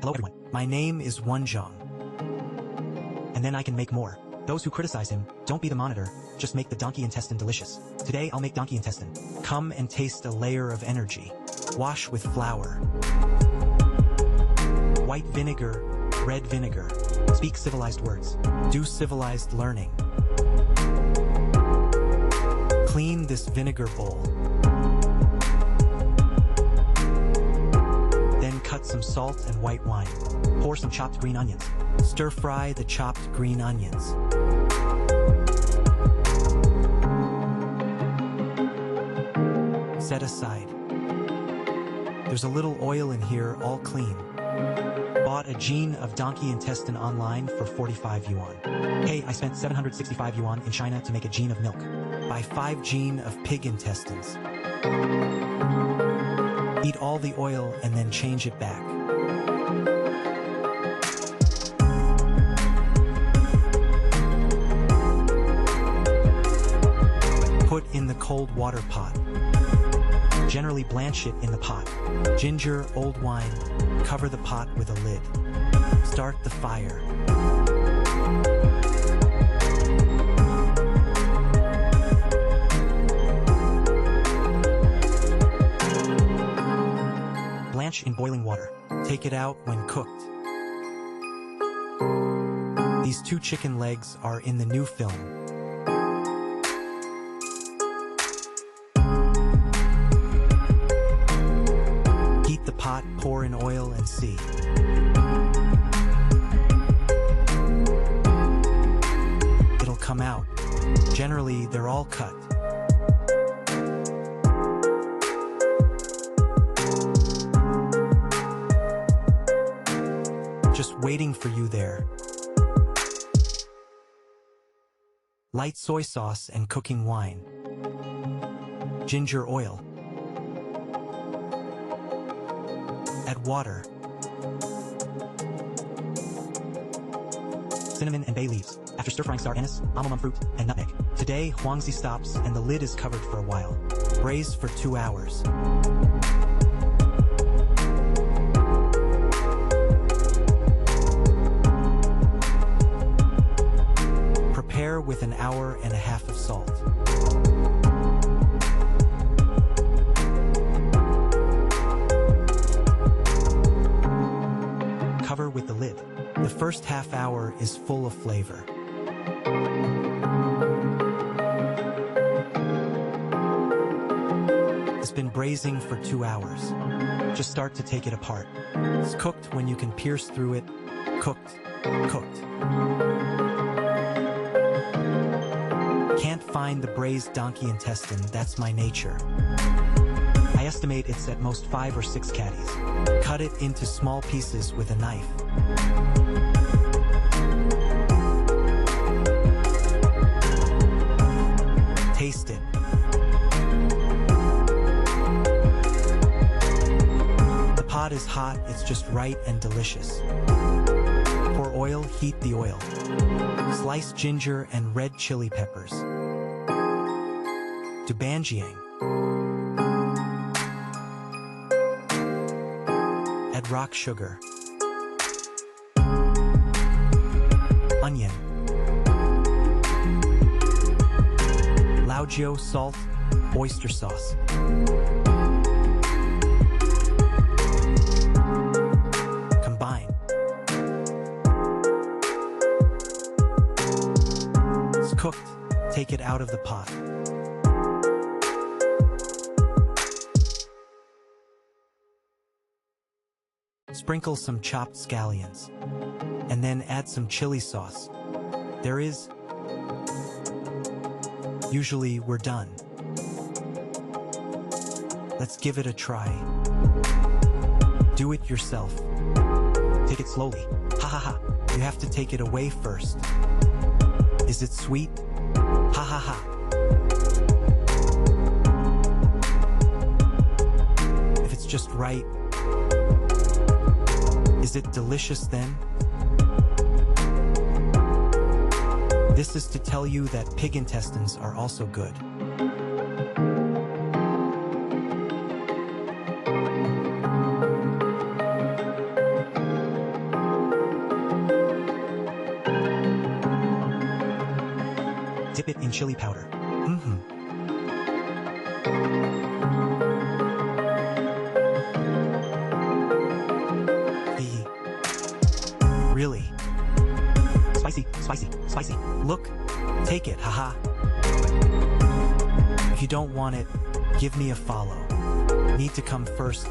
Hello everyone, my name is Wonjong. And then I can make more. Those who criticize him, don't be the monitor, just make the donkey intestine delicious. Today I'll make donkey intestine. Come and taste a layer of energy. Wash with flour. White vinegar, red vinegar. Speak civilized words. Do civilized learning. Clean this vinegar bowl. Then cut some salt and white wine. Pour some chopped green onions. Stir fry the chopped green onions. Set aside. There's a little oil in here, all clean. Bought a gene of donkey intestine online for 45 yuan. Hey, I spent 765 yuan in China to make a gene of milk. Buy 5 gene of pig intestines. Eat all the oil and then change it back. Put in the cold water pot. Generally blanch it in the pot. Ginger, old wine, cover the pot with a lid. Start the fire. Blanch in boiling water. Take it out when cooked. These 2 chicken legs are in the new film. Heat the pot, pour in oil and see. It'll come out. Generally, they're all cut. Just waiting for you there. Light soy sauce and cooking wine. Ginger oil. Add water. Cinnamon and bay leaves. After stir-frying, star anise, almond fruit, and nutmeg. Today, huangzi stops and the lid is covered for a while. Braise for 2 hours. Prepare with 1.5 hours of salt. Cover with the lid. The first half hour is full of flavor. It's been braising for 2 hours. Just start to take it apart. It's cooked when you can pierce through it. Cooked. Cooked. Can't find the braised donkey intestine, that's my nature. I estimate it's at most 5 or 6 caddies. Cut it into small pieces with a knife. Taste it. The pot is hot, it's just right and delicious. For oil, heat the oil. Slice ginger and red chili peppers. To banjiang. Add rock sugar. Onion. Laojiao salt, oyster sauce. Combine. It's cooked. Take it out of the pot. Sprinkle some chopped scallions, and then add some chili sauce. There is. Usually we're done. Let's give it a try. Do it yourself. Take it slowly. Ha ha ha. You have to take it away first. Is it sweet? Ha ha ha. If it's just right, is it delicious then? This is to tell you that pig intestines are also good. dip it in chili powder. Mm-hmm. Really? Spicy, spicy, spicy. Look, take it, haha. If you don't want it, give me a follow. Need to come first,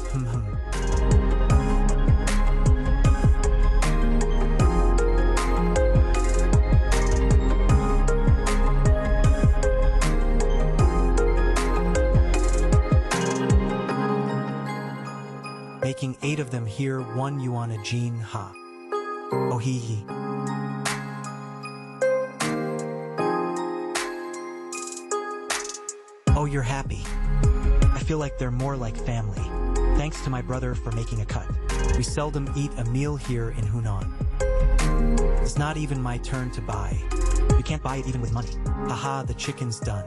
Making 8 of them here, 1 yuan a jean, ha. Oh hee hee. Oh, you're happy. I feel like they're more like family. Thanks to my brother for making a cut. We seldom eat a meal here in Hunan. It's not even my turn to buy. You can't buy it even with money. Haha, the chicken's done.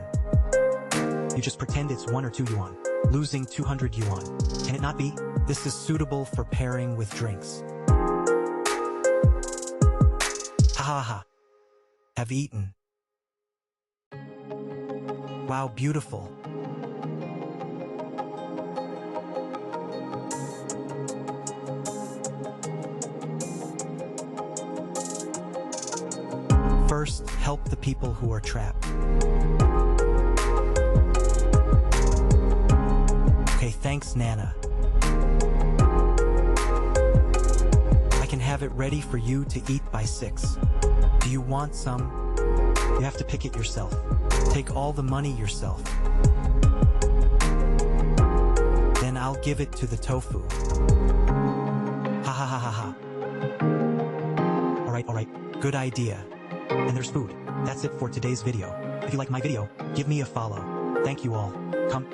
You just pretend it's 1 or 2 yuan. Losing 200 yuan. Can it not be? This is suitable for pairing with drinks. Ha ha ha. Have eaten. Wow, beautiful. First, help the people who are trapped. Okay, thanks, Nana. I can have it ready for you to eat by 6. Do you want some? You have to pick it yourself. Take all the money yourself. Then I'll give it to the tofu. Ha ha ha ha ha. Alright, good idea. And there's food. That's it for today's video. If you like my video, give me a follow. Thank you all. Come.